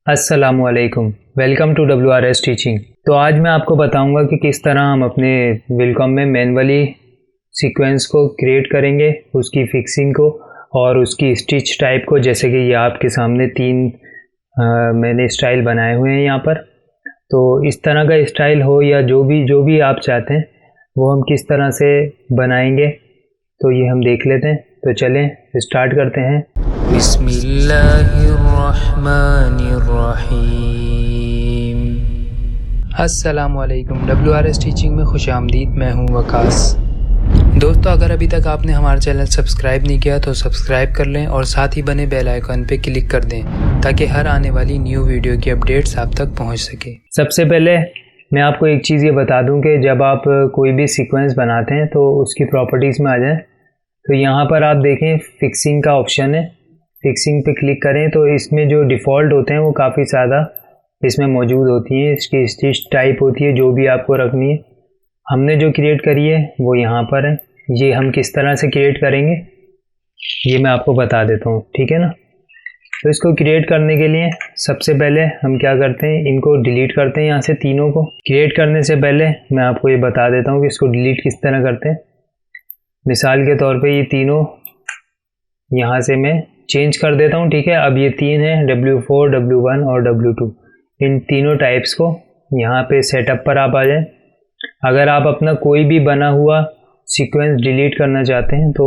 अस्सलामुअलैकुम, welcome to WRS teaching. तो आज मैं आपको बताऊंगा कि किस तरह हम अपने विलकॉम में मैनुअली सीक्वेंस को क्रिएट करेंगे, उसकी फिक्सिंग को और उसकी स्टिच टाइप को। जैसे कि ये आपके सामने तीन मैंने स्टाइल बनाए हुए हैं यहाँ पर। तो इस तरह का स्टाइल हो या जो भी आप चाहते हैं वो हम किस तरह से बनाएंगे, तो ये हम देख लेते हैं। तो चलें स्टार्ट करते हैं। बिस्मिल्लाहिर्रहमानिर्रहीम। अस्सलामुअलैकुम, WRS टीचिंग में खुश आमदीद। मैं हूँ वकास। दोस्तों, अगर अभी तक आपने हमारा चैनल सब्सक्राइब नहीं किया तो सब्सक्राइब कर लें और साथ ही बने बेल आइकन पे क्लिक कर दें ताकि हर आने वाली न्यू वीडियो की अपडेट्स आप तक पहुँच सके। सबसे पहले मैं आपको एक चीज़ ये बता दूं कि जब आप कोई भी सीक्वेंस बनाते हैं तो उसकी प्रॉपर्टीज़ में आ जाएं। तो यहाँ पर आप देखें फिक्सिंग का ऑप्शन है, फिक्सिंग पे क्लिक करें तो इसमें जो डिफ़ॉल्ट होते हैं वो काफ़ी ज़्यादा इसमें मौजूद होती हैं। इसकी स्टिच टाइप होती है जो भी आपको रखनी है। हमने जो क्रिएट करी है वो यहाँ पर है। ये हम किस तरह से क्रिएट करेंगे ये मैं आपको बता देता हूँ, ठीक है ना। तो इसको क्रिएट करने के लिए सबसे पहले हम क्या करते हैं, इनको डिलीट करते हैं यहाँ से तीनों को। क्रिएट करने से पहले मैं आपको ये बता देता हूँ कि इसको डिलीट किस तरह करते हैं। मिसाल के तौर पे ये तीनों यहाँ से मैं चेंज कर देता हूँ, ठीक है। अब ये तीन है, W4, W1 और W2। इन तीनों टाइप्स को यहाँ पे सेटअप पर आप आ जाएं। अगर आप अपना कोई भी बना हुआ सीक्वेंस डिलीट करना चाहते हैं तो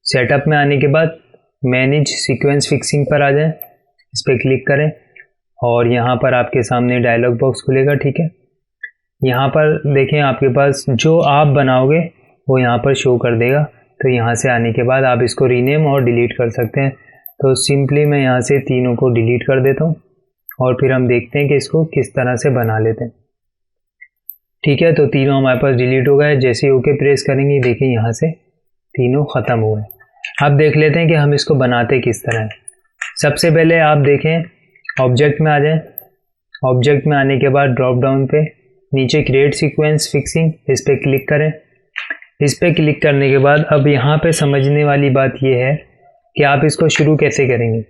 सेटअप में आने के बाद मैनेज सीक्वेंस फिक्सिंग पर आ जाएं, इस पर क्लिक करें और यहाँ पर आपके सामने डायलॉग बॉक्स खुलेगा, ठीक है। यहाँ पर देखें आपके पास जो आप बनाओगे वो यहाँ पर शो कर देगा। तो यहाँ से आने के बाद आप इसको रीनेम और डिलीट कर सकते हैं। तो सिंपली मैं यहाँ से तीनों को डिलीट कर देता हूँ और फिर हम देखते हैं कि इसको किस तरह से बना लेते हैं, ठीक है। तो तीनों हमारे पास डिलीट हो गए। जैसे ही ओके प्रेस करेंगे देखिए यहाँ से तीनों ख़त्म हो गए। अब देख लेते हैं कि हम इसको बनाते किस तरह है। सबसे पहले आप देखें ऑब्जेक्ट में आ जाएं। ऑब्जेक्ट में आने के बाद ड्रॉप डाउन पे नीचे क्रिएट सीक्वेंस फिक्सिंग, इस पर क्लिक करें। इस पर क्लिक करने के बाद अब यहाँ पे समझने वाली बात यह है कि आप इसको शुरू कैसे करेंगे।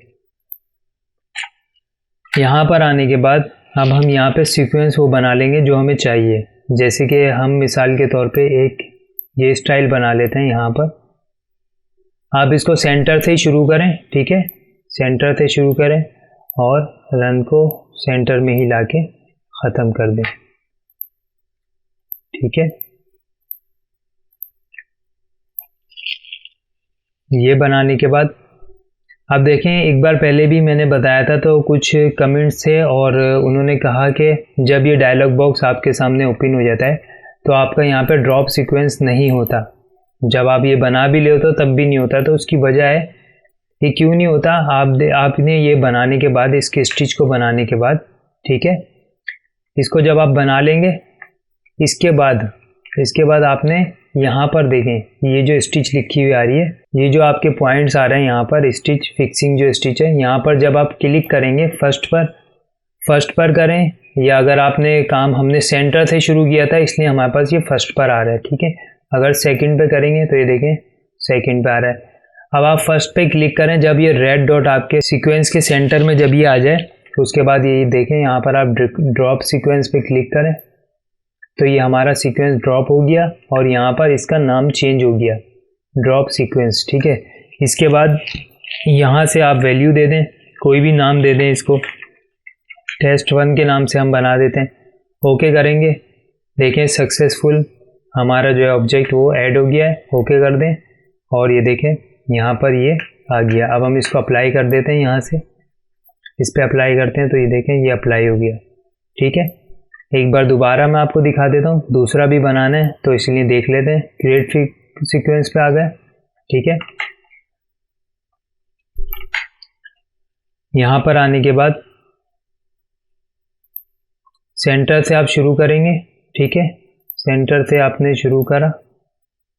यहाँ पर आने के बाद अब हम यहाँ पे सीक्वेंस वो बना लेंगे जो हमें चाहिए। जैसे कि हम मिसाल के तौर पे एक ये स्टाइल बना लेते हैं। यहाँ पर आप इसको सेंटर से ही शुरू करें, ठीक है। सेंटर से शुरू करें और रन को सेंटर में ही लाके ख़त्म कर दें, ठीक है। ये बनाने के बाद अब देखें, एक बार पहले भी मैंने बताया था तो कुछ कमेंट्स थे और उन्होंने कहा कि जब ये डायलॉग बॉक्स आपके सामने ओपन हो जाता है तो आपका यहाँ पे ड्रॉप सीक्वेंस नहीं होता। जब आप ये बना भी ले तो तब भी नहीं होता। तो उसकी वजह है ये क्यों नहीं होता। आपने ये बनाने के बाद, इसके स्टिच को बनाने के बाद, ठीक है, इसको जब आप बना लेंगे इसके बाद आपने यहाँ पर देखें ये जो स्टिच लिखी हुई आ रही है, ये जो आपके पॉइंट्स आ रहे हैं यहाँ पर स्टिच फिक्सिंग जो स्टिच है, यहाँ पर जब आप क्लिक करेंगे फर्स्ट पर करें, या अगर आपने काम हमने सेंटर से शुरू किया था इसलिए हमारे पास ये फर्स्ट पर आ रहा है, ठीक है। अगर सेकंड पे करेंगे तो ये देखें सेकंड पे आ रहा है। अब आप फर्स्ट पे क्लिक करें, जब ये रेड डॉट आपके सीक्वेंस के सेंटर में जब ये आ जाए तो उसके बाद ये देखें यहाँ पर आप ड्रॉप सीक्वेंस पे क्लिक करें तो ये हमारा सीक्वेंस ड्रॉप हो गया और यहाँ पर इसका नाम चेंज हो गया ड्रॉप सीक्वेंस, ठीक है। इसके बाद यहाँ से आप वैल्यू दे दें, कोई भी नाम दे दें, इसको टेस्ट 1 के नाम से हम बना देते हैं। ओके करेंगे, देखें सक्सेसफुल हमारा जो है ऑब्जेक्ट वो ऐड हो गया है। ओके कर दें और ये देखें यहाँ पर ये आ गया। अब हम इसको अप्लाई कर देते हैं, यहाँ से इस पर अप्लाई करते हैं तो ये देखें ये अप्लाई हो गया, ठीक है। एक बार दोबारा मैं आपको दिखा देता हूँ, दूसरा भी बनाना है तो इसलिए देख लेते हैं। क्रिएट सीक्वेंस पे आ गए, ठीक है। यहाँ पर आने के बाद सेंटर से आप शुरू करेंगे, ठीक है। सेंटर से आपने शुरू करा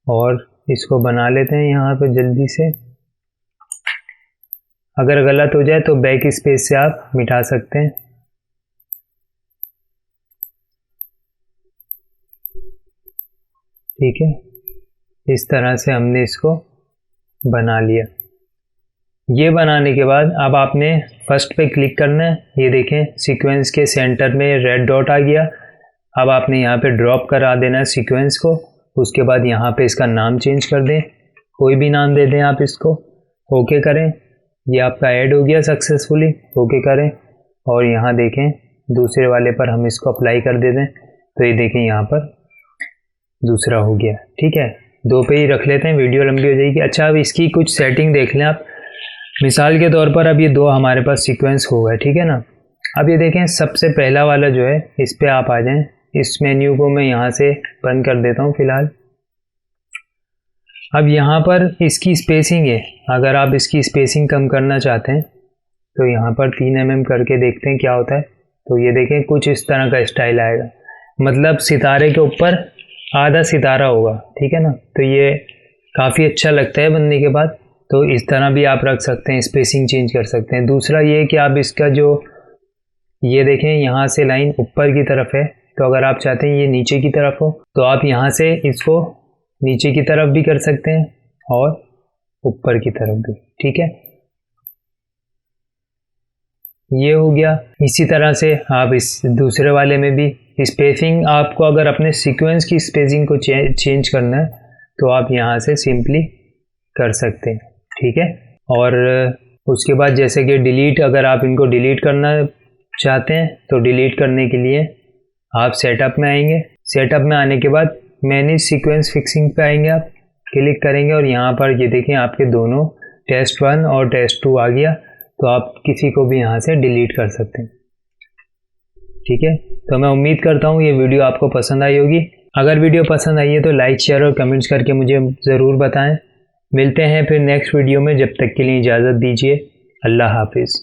और इसको बना लेते हैं यहाँ पे जल्दी से। अगर गलत हो जाए तो बैक स्पेस से आप मिटा सकते हैं, ठीक है। इस तरह से हमने इसको बना लिया। ये बनाने के बाद अब आपने फर्स्ट पे क्लिक करना है। ये देखें सीक्वेंस के सेंटर में रेड डॉट आ गया। अब आपने यहाँ पे ड्रॉप करा देना है सीक्वेंस को। उसके बाद यहाँ पे इसका नाम चेंज कर दें, कोई भी नाम दे दें आप इसको। ओके करें, ये आपका ऐड हो गया सक्सेसफुली। ओके करें और यहाँ देखें दूसरे वाले पर हम इसको अप्लाई कर देते हैं, तो ये देखें यहाँ पर दूसरा हो गया। ठीक है, 2 पे ही रख लेते हैं, वीडियो लंबी हो जाएगी। अच्छा, अब इसकी कुछ सेटिंग देख लें आप। मिसाल के तौर पर अब ये 2 हमारे पास सीक्वेंस हो गए, ठीक है ना। अब ये देखें सबसे पहला वाला जो है, इस पे आप आ जाएं। इस मेन्यू को मैं यहाँ से बंद कर देता हूँ फ़िलहाल। अब यहाँ पर इसकी स्पेसिंग है, अगर आप इसकी स्पेसिंग कम करना चाहते हैं तो यहाँ पर 3 mm करके देखते हैं क्या होता है। तो ये देखें कुछ इस तरह का स्टाइल आएगा, मतलब सितारे के ऊपर आधा सितारा होगा, ठीक है ना। तो ये काफ़ी अच्छा लगता है बनने के बाद। तो इस तरह भी आप रख सकते हैं, स्पेसिंग चेंज कर सकते हैं। दूसरा ये कि आप इसका जो ये देखें यहाँ से लाइन ऊपर की तरफ है, तो अगर आप चाहते हैं ये नीचे की तरफ हो तो आप यहाँ से इसको नीचे की तरफ भी कर सकते हैं और ऊपर की तरफ भी, ठीक है। ये हो गया। इसी तरह से आप इस दूसरे वाले में भी स्पेसिंग, आपको अगर अपने सीक्वेंस की स्पेसिंग को चेंज करना है तो आप यहाँ से सिंपली कर सकते हैं, ठीक है। और उसके बाद जैसे कि डिलीट, अगर आप इनको डिलीट करना चाहते हैं तो डिलीट करने के लिए आप सेटअप में आएंगे। सेटअप में आने के बाद मैनेज सीक्वेंस फिक्सिंग पे आएंगे, आप क्लिक करेंगे और यहाँ पर ये देखें आपके दोनों टेस्ट 1 और टेस्ट 2 आ गया। तो आप किसी को भी यहाँ से डिलीट कर सकते हैं, ठीक है। तो मैं उम्मीद करता हूँ ये वीडियो आपको पसंद आई होगी। अगर वीडियो पसंद आई है तो लाइक, शेयर और कमेंट्स करके मुझे ज़रूर बताएं। मिलते हैं फिर नेक्स्ट वीडियो में, जब तक के लिए इजाज़त दीजिए। अल्लाह हाफिज़।